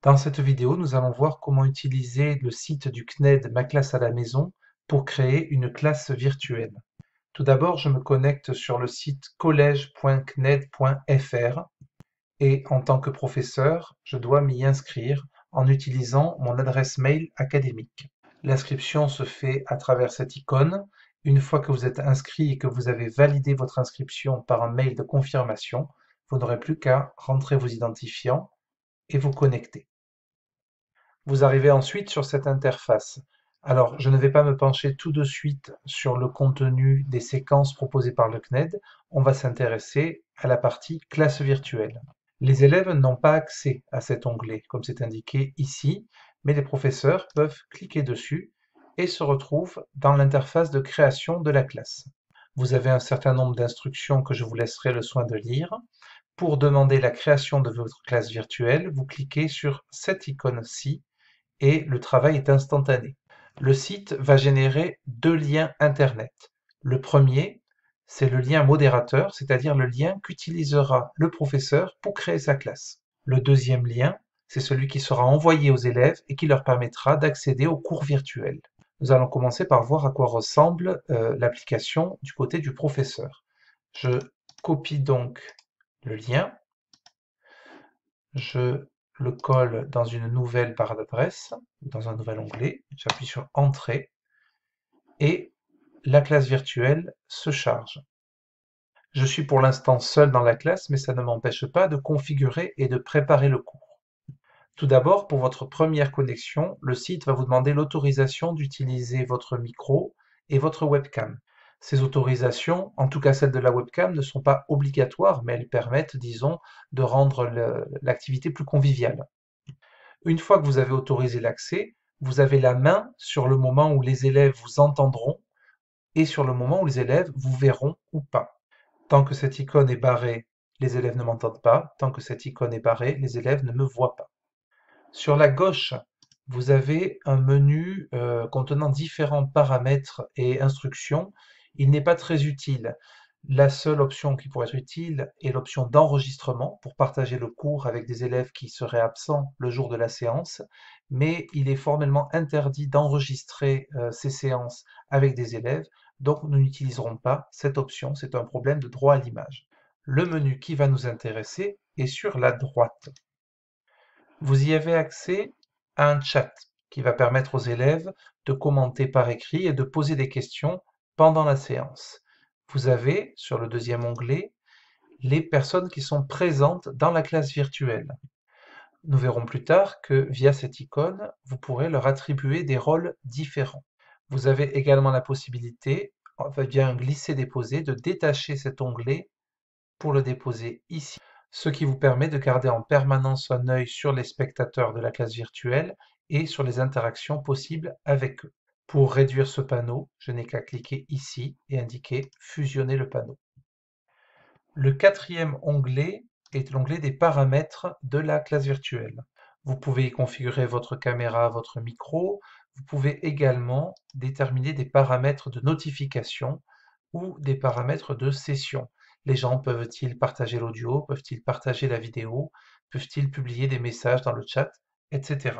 Dans cette vidéo, nous allons voir comment utiliser le site du CNED Ma classe à la maison pour créer une classe virtuelle. Tout d'abord, je me connecte sur le site college.cned.fr et en tant que professeur, je dois m'y inscrire en utilisant mon adresse mail académique. L'inscription se fait à travers cette icône. Une fois que vous êtes inscrit et que vous avez validé votre inscription par un mail de confirmation, vous n'aurez plus qu'à rentrer vos identifiants et vous connecter. Vous arrivez ensuite sur cette interface. Alors, je ne vais pas me pencher tout de suite sur le contenu des séquences proposées par le CNED, on va s'intéresser à la partie classe virtuelle. Les élèves n'ont pas accès à cet onglet, comme c'est indiqué ici, mais les professeurs peuvent cliquer dessus et se retrouvent dans l'interface de création de la classe. Vous avez un certain nombre d'instructions que je vous laisserai le soin de lire. Pour demander la création de votre classe virtuelle, vous cliquez sur cette icône-ci et le travail est instantané. Le site va générer deux liens Internet. Le premier, c'est le lien modérateur, c'est-à-dire le lien qu'utilisera le professeur pour créer sa classe. Le deuxième lien, c'est celui qui sera envoyé aux élèves et qui leur permettra d'accéder aux cours virtuels. Nous allons commencer par voir à quoi ressemble l'application du côté du professeur. Je copie donc le lien, je le colle dans une nouvelle barre d'adresse, dans un nouvel onglet, j'appuie sur Entrée, et la classe virtuelle se charge. Je suis pour l'instant seul dans la classe, mais ça ne m'empêche pas de configurer et de préparer le cours. Tout d'abord, pour votre première connexion, le site va vous demander l'autorisation d'utiliser votre micro et votre webcam. Ces autorisations, en tout cas celles de la webcam, ne sont pas obligatoires, mais elles permettent, disons, de rendre l'activité plus conviviale. Une fois que vous avez autorisé l'accès, vous avez la main sur le moment où les élèves vous entendront et sur le moment où les élèves vous verront ou pas. Tant que cette icône est barrée, les élèves ne m'entendent pas. Tant que cette icône est barrée, les élèves ne me voient pas. Sur la gauche, vous avez un menu contenant différents paramètres et instructions. Il n'est pas très utile. La seule option qui pourrait être utile est l'option d'enregistrement pour partager le cours avec des élèves qui seraient absents le jour de la séance, mais il est formellement interdit d'enregistrer ces séances avec des élèves, donc nous n'utiliserons pas cette option, c'est un problème de droit à l'image. Le menu qui va nous intéresser est sur la droite. Vous y avez accès à un chat qui va permettre aux élèves de commenter par écrit et de poser des questions pendant la séance. Vous avez, sur le deuxième onglet, les personnes qui sont présentes dans la classe virtuelle. Nous verrons plus tard que via cette icône, vous pourrez leur attribuer des rôles différents. Vous avez également la possibilité, via un glisser-déposer, de détacher cet onglet pour le déposer ici, ce qui vous permet de garder en permanence un œil sur les spectateurs de la classe virtuelle et sur les interactions possibles avec eux. Pour réduire ce panneau, je n'ai qu'à cliquer ici et indiquer fusionner le panneau. Le quatrième onglet est l'onglet des paramètres de la classe virtuelle. Vous pouvez y configurer votre caméra, votre micro. Vous pouvez également déterminer des paramètres de notification ou des paramètres de session. Les gens peuvent-ils partager l'audio, peuvent-ils partager la vidéo, peuvent-ils publier des messages dans le chat, etc.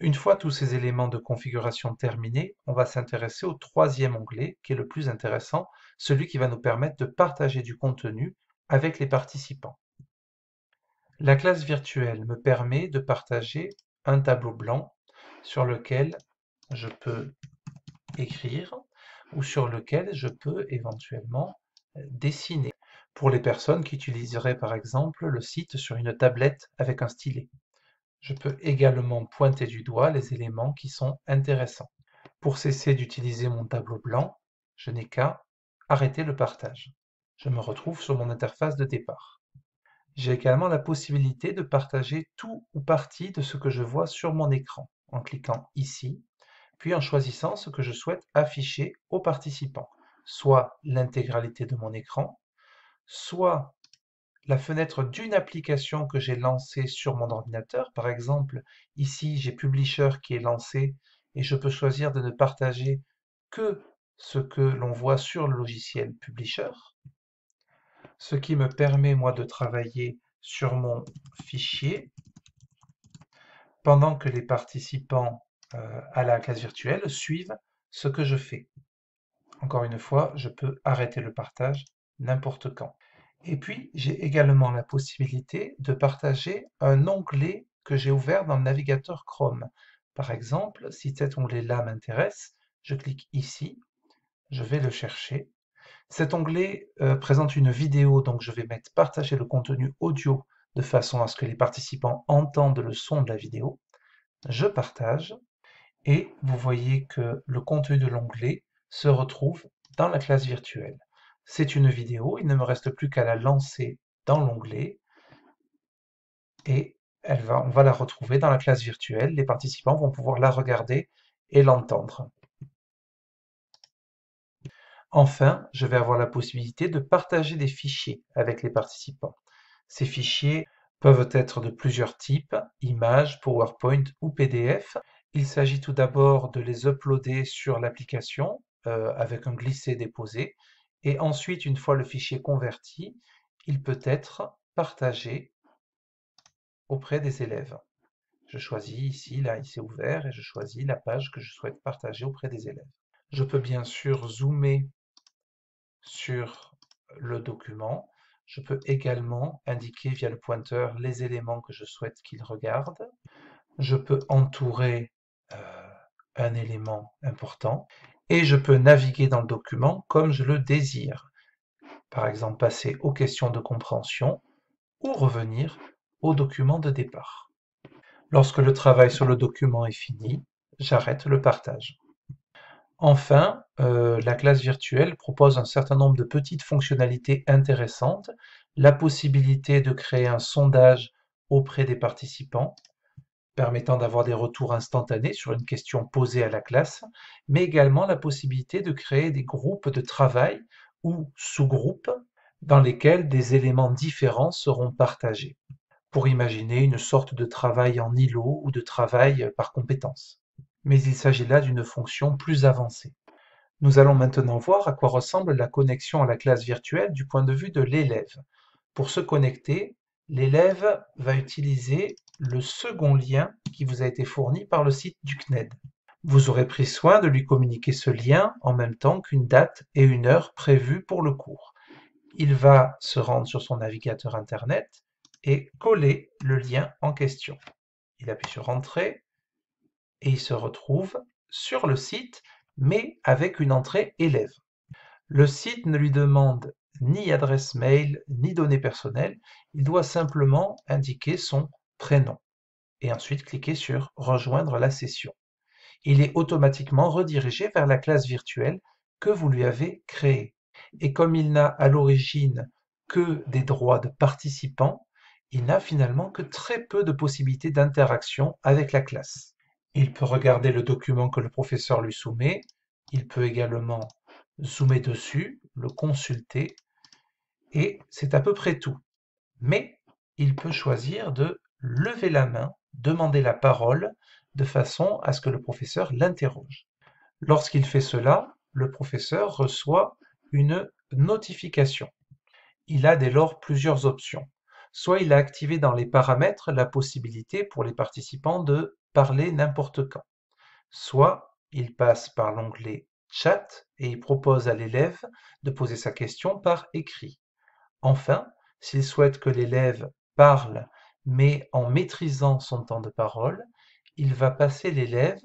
Une fois tous ces éléments de configuration terminés, on va s'intéresser au troisième onglet, qui est le plus intéressant, celui qui va nous permettre de partager du contenu avec les participants. La classe virtuelle me permet de partager un tableau blanc sur lequel je peux écrire ou sur lequel je peux éventuellement dessiner. Pour les personnes qui utiliseraient par exemple le site sur une tablette avec un stylet. Je peux également pointer du doigt les éléments qui sont intéressants. Pour cesser d'utiliser mon tableau blanc, je n'ai qu'à arrêter le partage. Je me retrouve sur mon interface de départ. J'ai également la possibilité de partager tout ou partie de ce que je vois sur mon écran en cliquant ici, puis en choisissant ce que je souhaite afficher aux participants, soit l'intégralité de mon écran, soit la fenêtre d'une application que j'ai lancée sur mon ordinateur. Par exemple, ici, j'ai Publisher qui est lancé et je peux choisir de ne partager que ce que l'on voit sur le logiciel Publisher, ce qui me permet, moi, de travailler sur mon fichier pendant que les participants à la classe virtuelle suivent ce que je fais. Encore une fois, je peux arrêter le partage n'importe quand. Et puis, j'ai également la possibilité de partager un onglet que j'ai ouvert dans le navigateur Chrome. Par exemple, si cet onglet-là m'intéresse, je clique ici, je vais le chercher. Cet onglet présente une vidéo, donc je vais mettre partager le contenu audio de façon à ce que les participants entendent le son de la vidéo. Je partage et vous voyez que le contenu de l'onglet se retrouve dans la classe virtuelle. C'est une vidéo, il ne me reste plus qu'à la lancer dans l'onglet et on va la retrouver dans la classe virtuelle. Les participants vont pouvoir la regarder et l'entendre. Enfin, je vais avoir la possibilité de partager des fichiers avec les participants. Ces fichiers peuvent être de plusieurs types, images, PowerPoint ou PDF. Il s'agit tout d'abord de les uploader sur l'application avec un glisser-déposer. Et ensuite, une fois le fichier converti, il peut être partagé auprès des élèves. Je choisis ici, là, il s'est ouvert et je choisis la page que je souhaite partager auprès des élèves. Je peux bien sûr zoomer sur le document. Je peux également indiquer via le pointeur les éléments que je souhaite qu'ils regardent. Je peux entourer un élément important et je peux naviguer dans le document comme je le désire. Par exemple, passer aux questions de compréhension ou revenir au document de départ. Lorsque le travail sur le document est fini, j'arrête le partage. Enfin, la classe virtuelle propose un certain nombre de petites fonctionnalités intéressantes, la possibilité de créer un sondage auprès des participants, permettant d'avoir des retours instantanés sur une question posée à la classe, mais également la possibilité de créer des groupes de travail ou sous-groupes dans lesquels des éléments différents seront partagés, pour imaginer une sorte de travail en îlot ou de travail par compétences. Mais il s'agit là d'une fonction plus avancée. Nous allons maintenant voir à quoi ressemble la connexion à la classe virtuelle du point de vue de l'élève. Pour se connecter, l'élève va utiliser le second lien qui vous a été fourni par le site du CNED. Vous aurez pris soin de lui communiquer ce lien en même temps qu'une date et une heure prévues pour le cours. Il va se rendre sur son navigateur internet et coller le lien en question. Il appuie sur Entrée et il se retrouve sur le site, mais avec une entrée élève. Le site ne lui demande ni adresse mail, ni données personnelles, il doit simplement indiquer son prénom et ensuite cliquer sur Rejoindre la session. Il est automatiquement redirigé vers la classe virtuelle que vous lui avez créée. Et comme il n'a à l'origine que des droits de participant, il n'a finalement que très peu de possibilités d'interaction avec la classe. Il peut regarder le document que le professeur lui soumet, il peut également zoomer dessus, le consulter, et c'est à peu près tout. Mais il peut choisir de lever la main, demander la parole, de façon à ce que le professeur l'interroge. Lorsqu'il fait cela, le professeur reçoit une notification. Il a dès lors plusieurs options. Soit il a activé dans les paramètres la possibilité pour les participants de parler n'importe quand. Soit il passe par l'onglet Chat et il propose à l'élève de poser sa question par écrit. Enfin, s'il souhaite que l'élève parle mais en maîtrisant son temps de parole, il va passer l'élève,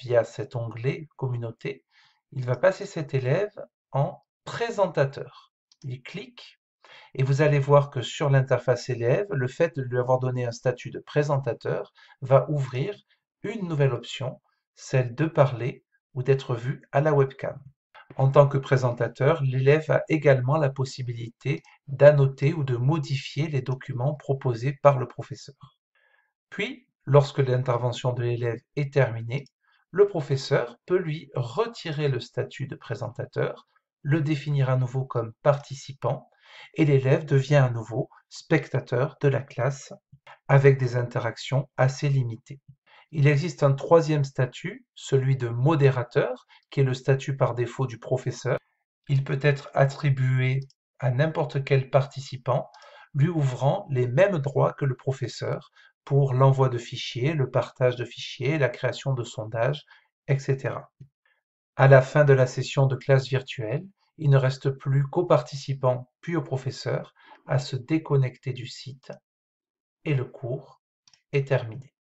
via cet onglet Communauté, il va passer cet élève en présentateur. Il clique et vous allez voir que sur l'interface élève, le fait de lui avoir donné un statut de présentateur va ouvrir une nouvelle option, celle de parler ou d'être vu à la webcam. En tant que présentateur, l'élève a également la possibilité d'annoter ou de modifier les documents proposés par le professeur. Puis, lorsque l'intervention de l'élève est terminée, le professeur peut lui retirer le statut de présentateur, le définir à nouveau comme participant, et l'élève devient à nouveau spectateur de la classe avec des interactions assez limitées. Il existe un troisième statut, celui de modérateur, qui est le statut par défaut du professeur. Il peut être attribué à n'importe quel participant, lui ouvrant les mêmes droits que le professeur pour l'envoi de fichiers, le partage de fichiers, la création de sondages, etc. À la fin de la session de classe virtuelle, il ne reste plus qu'aux participants puis au professeur à se déconnecter du site et le cours est terminé.